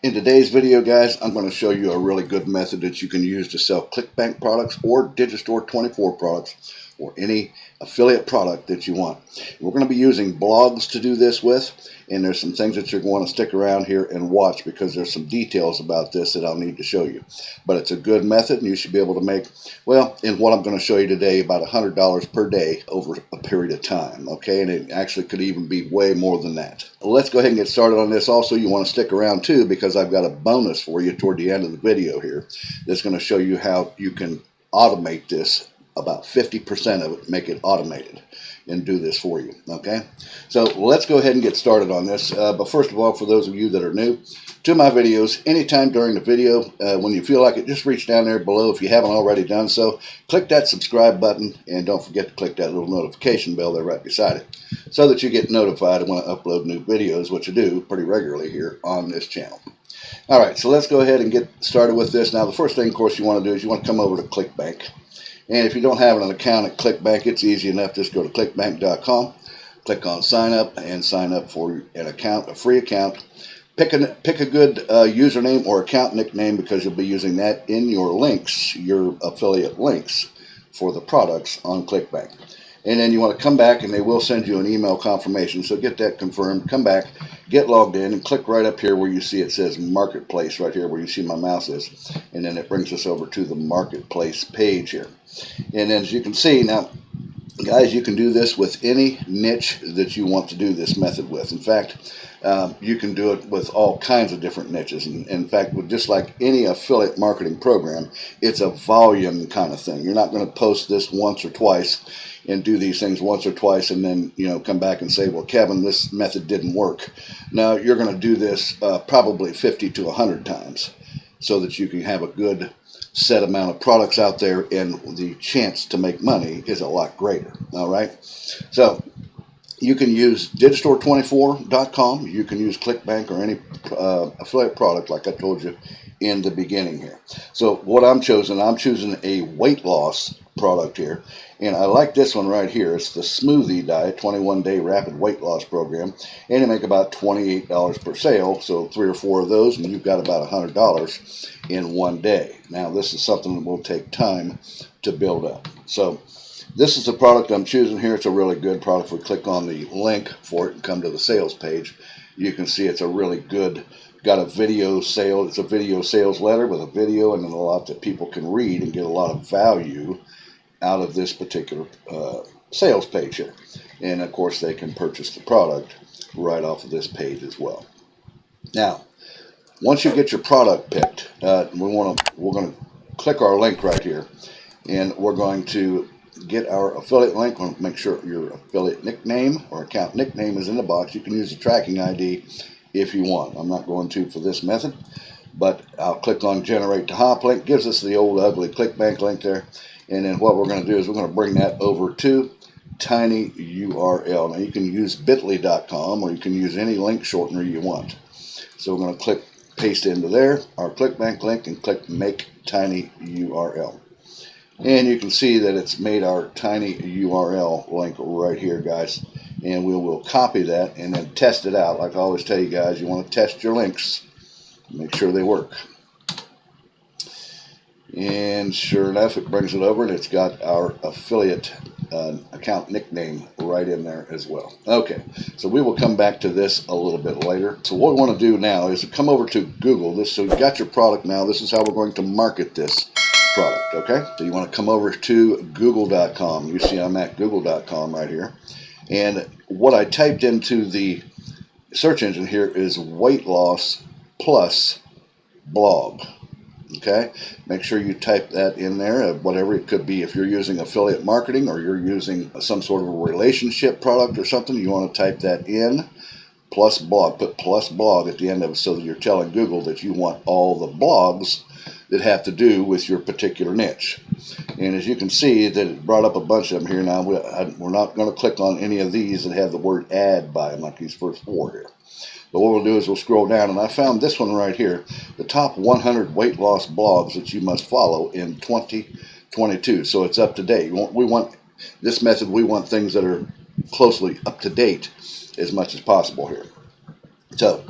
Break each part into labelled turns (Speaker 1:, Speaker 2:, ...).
Speaker 1: In today's video, guys, I'm going to show you a really good method that you can use to sell Clickbank products or Digistore 24 products or any affiliate product that you want. We're going to be using blogs to do this with, and there's some things that you're going to stick around here and watch because there's some details about this that I'll need to show you. But it's a good method, and you should be able to make, well, in what I'm going to show you today, about $100 per day over a period of time, okay? And it actually could even be way more than that. Let's go ahead and get started on this. Also, you want to stick around too because I've got a bonus for you toward the end of the video here that's going to show you how you can automate this, about 50% of it, make it automated and do this for you, okay? So let's go ahead and get started on this. But first of all, for those of you that are new to my videos, anytime during the video, when you feel like it, just reach down there below if you haven't already done so. Click that subscribe button, and don't forget to click that little notification bell there right beside it so that you get notified when I upload new videos, which I do pretty regularly here on this channel. All right, so let's go ahead and get started with this. Now, the first thing, of course, you want to do is you want to come over to Clickbank. And if you don't have an account at Clickbank, it's easy enough. Just go to clickbank.com, click on sign up, and sign up for an account, a free account. Pick a good username or account nickname because you'll be using that in your links, your affiliate links for the products on Clickbank. And then you want to come back, and they will send you an email confirmation. So get that confirmed, come back, get logged in, and click right up here where you see it says Marketplace, right here where you see my mouse is. And then it brings us over to the Marketplace page here. And as you can see now, guys, you can do this with any niche that you want to do this method with. In fact, you can do it with all kinds of different niches. And in fact, with just like any affiliate marketing program, it's a volume kind of thing. You're not going to post this once or twice and do these things once or twice and then, come back and say, well, Kevin, this method didn't work. No, you're going to do this probably 50 to 100 times so that you can have a good set amount of products out there, and the chance to make money is a lot greater. All right, so you can use digistore24.com, you can use Clickbank or any affiliate product like I told you in the beginning here. So what I'm choosing a weight loss product here, and I like this one right here. It's the Smoothie Diet 21-day rapid weight loss program, and you make about $28 per sale. So 3 or 4 of those, and you've got about $100 in one day. Now this is something that will take time to build up. So this is the product I'm choosing here. It's a really good product. If we click on the link for it and come to the sales page, you can see it's a really good, got a video sale. It's a video sales letter with a video and then a lot that people can read and get a lot of value out of this particular sales page here. And of course they can purchase the product right off of this page as well. Now, once you get your product picked, we're going to click our link right here, and we're going to get our affiliate link. We'll make sure your affiliate nickname or account nickname is in the box. You can use the tracking ID if you want. I'm not going to for this method, but I'll click on generate to hop link. Gives us the old ugly Clickbank link there. And then what we're going to do is we're going to bring that over to tiny URL. Now you can use bit.ly.com or you can use any link shortener you want. So we're going to click paste into there our Clickbank link and click make tiny URL. And you can see that it's made our tiny URL link right here, guys. And we will copy that and then test it out. Like I always tell you guys, you want to test your links. Make sure they work. And sure enough, it brings it over and it's got our affiliate account nickname right in there as well. Okay, so we will come back to this a little bit later. So what we want to do now is to come over to Google. So you've got your product now. This is how we're going to market this product, okay? So you want to come over to google.com. You see I'm at google.com right here. And what I typed into the search engine here is weight loss plus blog. Okay, make sure you type that in there, whatever it could be. If you're using affiliate marketing or you're using some sort of a relationship product or something, you want to type that in, plus blog. Put plus blog at the end of it so that you're telling Google that you want all the blogs that have to do with your particular niche. And as you can see, that it brought up a bunch of them here. Now, we're not going to click on any of these that have the word ad by them, like these first 4 here. But what we'll do is we'll scroll down, and I found this one right here, the top 100 weight loss blogs that you must follow in 2022. So it's up to date. We want this method, we want things that are closely up to date as much as possible here. So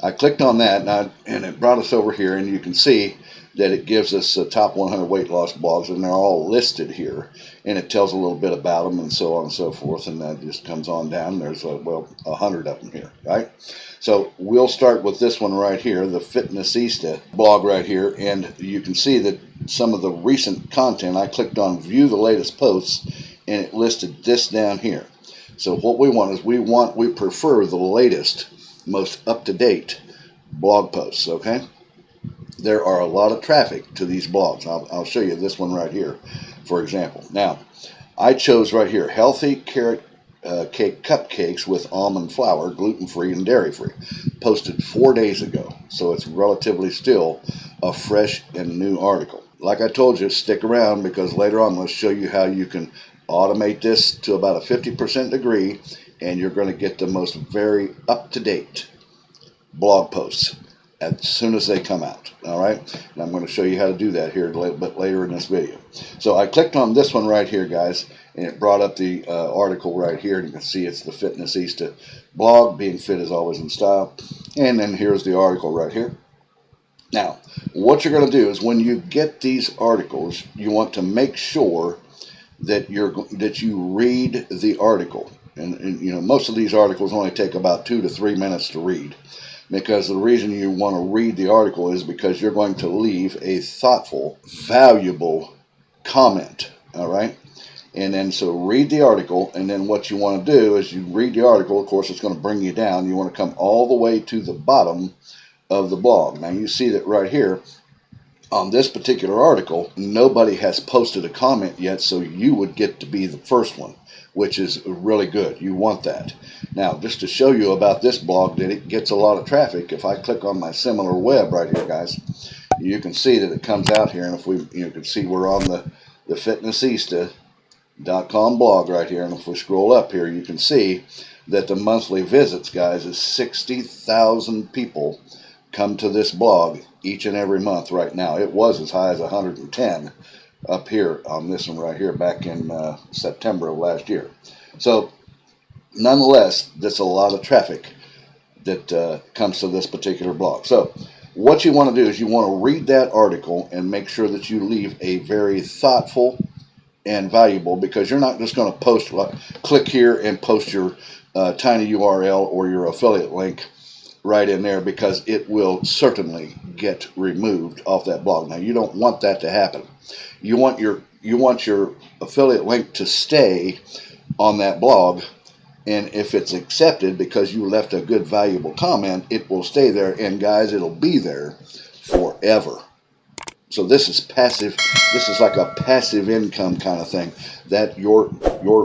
Speaker 1: I clicked on that, and it brought us over here, and you can see that it gives us the top 100 weight loss blogs, and they're all listed here, and it tells a little bit about them and so on and so forth, and that just comes on down. There's 100 of them here, right? So we'll start with this one right here, the Fitnessista blog right here, and you can see that some of the recent content, I clicked on view the latest posts, and it listed this down here. So what we want is we prefer the latest, most up-to-date blog posts, okay? There are a lot of traffic to these blogs. I'll show you this one right here, for example. Now, I chose right here, healthy carrot cake cupcakes with almond flour, gluten-free and dairy-free. Posted 4 days ago, so it's relatively still a fresh and new article. Like I told you, stick around, because later on I'm going to show you how you can automate this to about a 50% degree, and you're going to get the most very up-to-date blog posts as soon as they come out. All right, and I'm going to show you how to do that here a little bit later in this video. So I clicked on this one right here, guys, and it brought up the article right here, and you can see it's the Fitnessista blog, being fit is always in style. And then here's the article right here. Now, what you're going to do is when you get these articles, you want to make sure that you read the article. And you know, most of these articles only take about 2 to 3 minutes to read, because the reason you want to read the article is because you're going to leave a thoughtful, valuable comment. All right, and then so read the article, and then what you want to do is you read the article. Of course, it's going to bring you down. You want to come all the way to the bottom of the blog. Now you see that right here on this particular article, nobody has posted a comment yet, so you would get to be the first one, which is really good. You want that. Now, just to show you about this blog, that it gets a lot of traffic, if I click on my similar web right here, guys, you can see that it comes out here, and if you can see we're on the Fitnessista.com blog right here, and if we scroll up here, you can see that the monthly visits, guys, is 60,000 people come to this blog each and every month right now. It was as high as 110 up here on this one right here back in September of last year. So nonetheless, that's a lot of traffic that comes to this particular blog. So what you want to do is you want to read that article and make sure that you leave a very thoughtful and valuable, because you're not just going to post, like, click here and post your tiny URL or your affiliate link right in there, because it will certainly get removed off that blog. Now, you don't want that to happen. You want your affiliate link to stay on that blog, and if it's accepted because you left a good valuable comment, it will stay there, and guys, it'll be there forever. So this is passive. This is like a passive income kind of thing, that your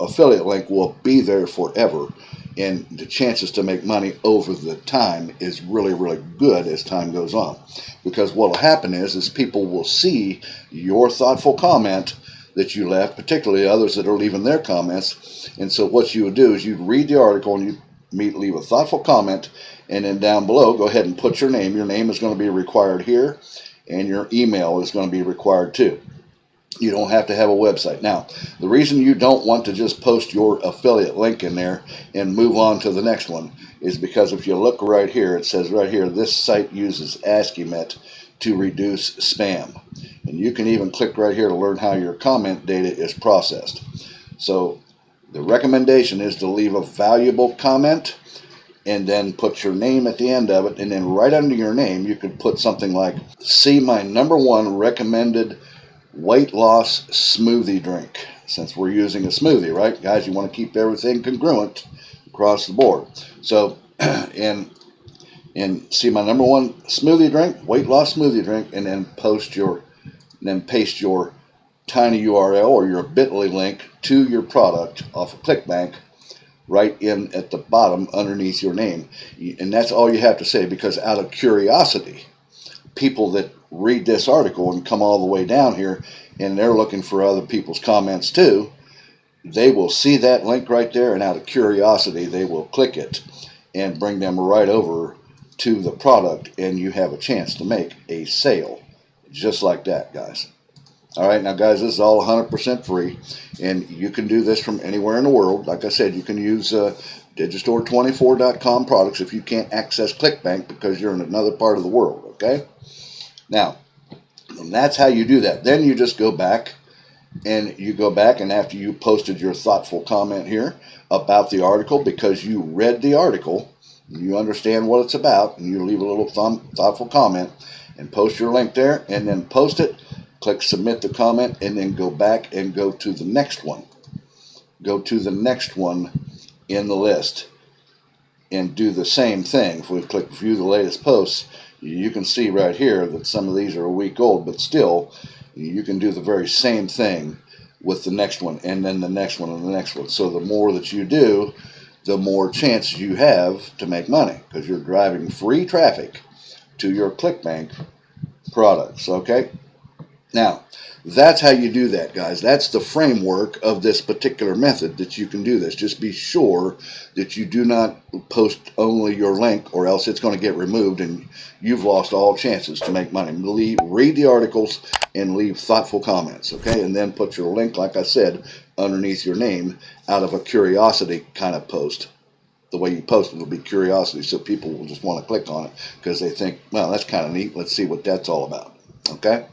Speaker 1: affiliate link will be there forever, and the chances to make money over the time is really, really good as time goes on. Because what will happen is people will see your thoughtful comment that you left, particularly others that are leaving their comments. And so what you would do is you'd read the article and you leave a thoughtful comment, and then down below, go ahead and put your name. Your name is going to be required here, and your email is going to be required too. You don't have to have a website. Now, the reason you don't want to just post your affiliate link in there and move on to the next one is because if you look right here, it says right here, this site uses ASCII to reduce spam. And you can even click right here to learn how your comment data is processed. So the recommendation is to leave a valuable comment and then put your name at the end of it, and then right under your name you could put something like, see my #1 recommended weight loss smoothie drink. Since we're using a smoothie, right, guys, you want to keep everything congruent across the board. So and see my #1 smoothie drink, weight loss smoothie drink, and then paste your tiny URL or your bit.ly link to your product off of Clickbank right in at the bottom underneath your name. And that's all you have to say, because out of curiosity, people that read this article and come all the way down here and they're looking for other people's comments too, they will see that link right there, and out of curiosity they will click it and bring them right over to the product, and you have a chance to make a sale just like that, guys. Alright, now guys, this is all 100% free, and you can do this from anywhere in the world. Like I said, you can use digistore24.com products if you can't access Clickbank because you're in another part of the world, okay? Now, and that's how you do that. Then you just go back, and after you posted your thoughtful comment here about the article, because you read the article, you understand what it's about, and you leave a little thoughtful comment and post your link there, and then post it, click submit the comment, and then go back and go to the next one. Go to the next one in the list and do the same thing. If we click view the latest posts, you can see right here that some of these are a week old, but still you can do the very same thing with the next one, and then the next one, and the next one. So the more that you do, the more chance you have to make money, because you're driving free traffic to your Clickbank products, okay? Now, that's how you do that, guys. That's the framework of this particular method that you can do this. Just be sure that you do not post only your link, or else it's going to get removed and you've lost all chances to make money. Read the articles and leave thoughtful comments, okay? And then put your link, like I said, underneath your name out of a curiosity kind of post. The way you post it will be curiosity, so people will just want to click on it because they think, well, that's kind of neat. Let's see what that's all about, okay?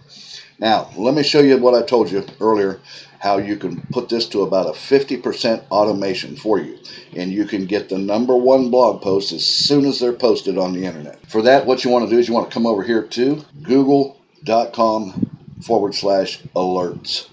Speaker 1: Now, let me show you what I told you earlier, how you can put this to about a 50% automation for you. And you can get the #1 blog post as soon as they're posted on the internet. For that, what you want to do is you want to come over here to google.com/alerts.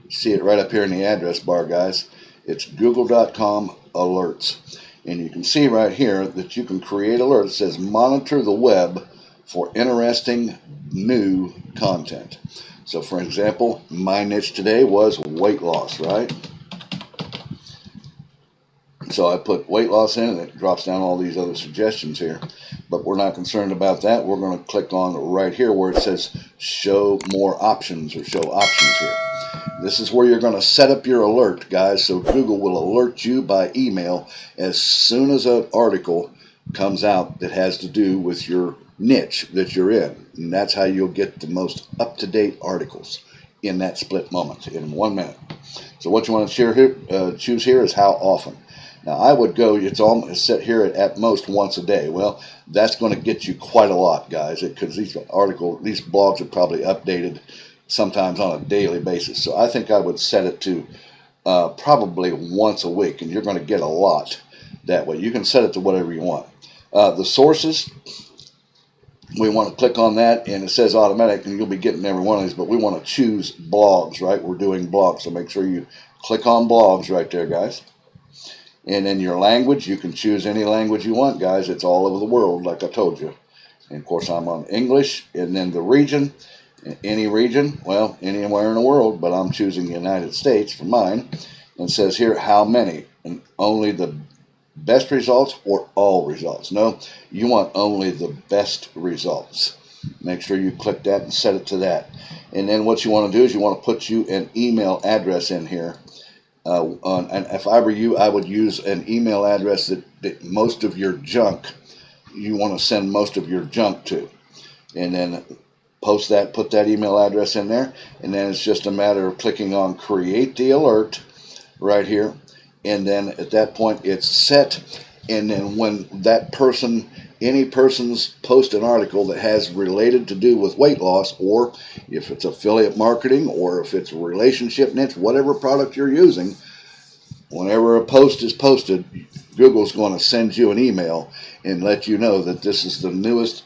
Speaker 1: See it right up here in the address bar, guys. It's google.com/alerts. And you can see right here that you can create alerts. It says monitor the web for interesting new content. So for example, my niche today was weight loss, right? So I put weight loss in, and it drops down all these other suggestions here. But we're not concerned about that. We're going to click on right here where it says show more options, or show options here. This is where you're going to set up your alert, guys, so Google will alert you by email as soon as an article comes out that has to do with your niche that you're in. And that's how you'll get the most up-to-date articles in that split moment, in 1 minute. So what you want to choose here is how often. Now I would go, it's set here at most once a day. Well, that's going to get you quite a lot, guys, because these blogs are probably updated sometimes on a daily basis. So I think I would set it to probably once a week, and you're going to get a lot that way. You can set it to whatever you want. The sources, we want to click on that, and it says automatic, and you'll be getting every one of these, but we want to choose blogs, right? We're doing blogs, so make sure you click on blogs right there, guys. And then your language, you can choose any language you want, guys. It's all over the world, like I told you. And of course, I'm on English. And then the region, any region, well, anywhere in the world, but I'm choosing the United States for mine. And it says here, how many? And only the best results or all results? No, you want only the best results. Make sure you click that and set it to that. And then what you want to do is you want to put you an email address in here. And if I were you, I would use an email address that most of your junk, you want to send most of your junk to. And then post that, put that email address in there, and then it's just a matter of clicking on create the alert right here. And then at that point it's set, and then when that person, any person's post an article that has related to do with weight loss, or if it's affiliate marketing, or if it's a relationship niche, whatever product you're using, whenever a post is posted, Google's going to send you an email and let you know that this is the newest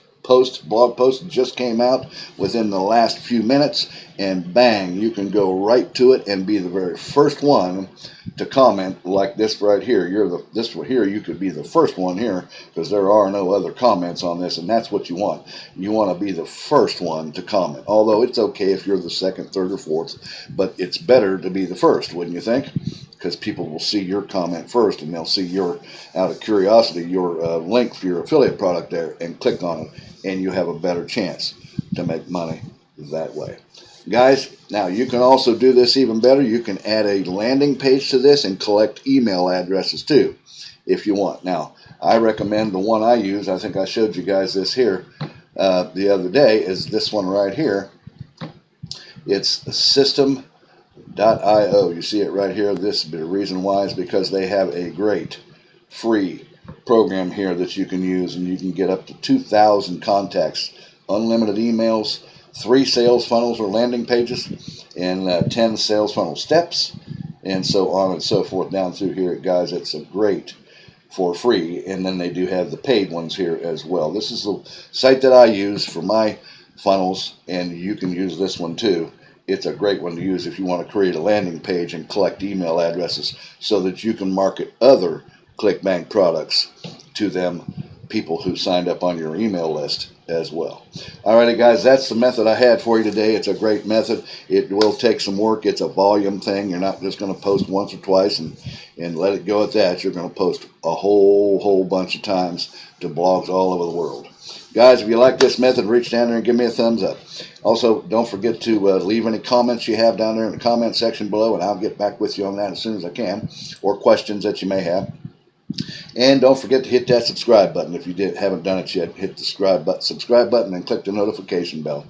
Speaker 1: blog post just came out within the last few minutes, and bang, you can go right to it and be the very first one to comment, like this right here. This one here, you could be the first one here, because there are no other comments on this, and that's what you want. You want to be the first one to comment, although it's okay if you're the second, third, or fourth, but it's better to be the first, wouldn't you think? Because people will see your comment first, and they'll see your, out of curiosity, your link for your affiliate product there, and click on it, and you have a better chance to make money that way. Guys, now you can also do this even better. You can add a landing page to this and collect email addresses too, if you want. Now, I recommend the one I use. I think I showed you guys this here the other day, is this one right here. It's system.io. You see it right here. The reason why is because they have a great free program here that you can use, and you can get up to 2,000 contacts, unlimited emails, 3 sales funnels or landing pages, and 10 sales funnel steps, and so on and so forth down through here, guys. It's a great for free, and then they do have the paid ones here as well. This is the site that I use for my funnels, and you can use this one too. It's a great one to use if you want to create a landing page and collect email addresses so that you can market other Clickbank products to them, people who signed up on your email list as well. Alrighty, guys, that's the method I had for you today. It's a great method. It will take some work. It's a volume thing. You're not just going to post once or twice and let it go at that. You're going to post a whole bunch of times to blogs all over the world. Guys, if you like this method, reach down there and give me a thumbs up. Also, don't forget to leave any comments you have down there in the comment section below, and I'll get back with you on that as soon as I can, or questions that you may have. And don't forget to hit that subscribe button. If you haven't done it yet, hit the subscribe button and click the notification bell.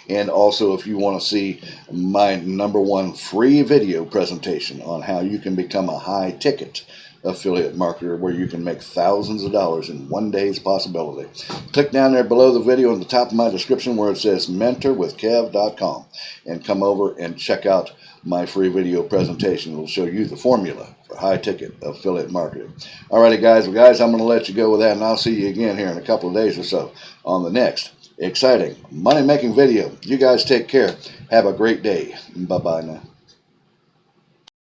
Speaker 1: And also, if you want to see my #1 free video presentation on how you can become a high-ticket affiliate marketer where you can make thousands of dollars in one day's possibility, click down there below the video in the top of my description where it says mentorwithkev.com and come over and check out my free video presentation. It will show you the formula for high-ticket affiliate marketing. Alrighty, guys. Well, guys, I'm going to let you go with that, and I'll see you again here in a couple of days or so on the next exciting money-making video. You guys take care. Have a great day. Bye-bye now.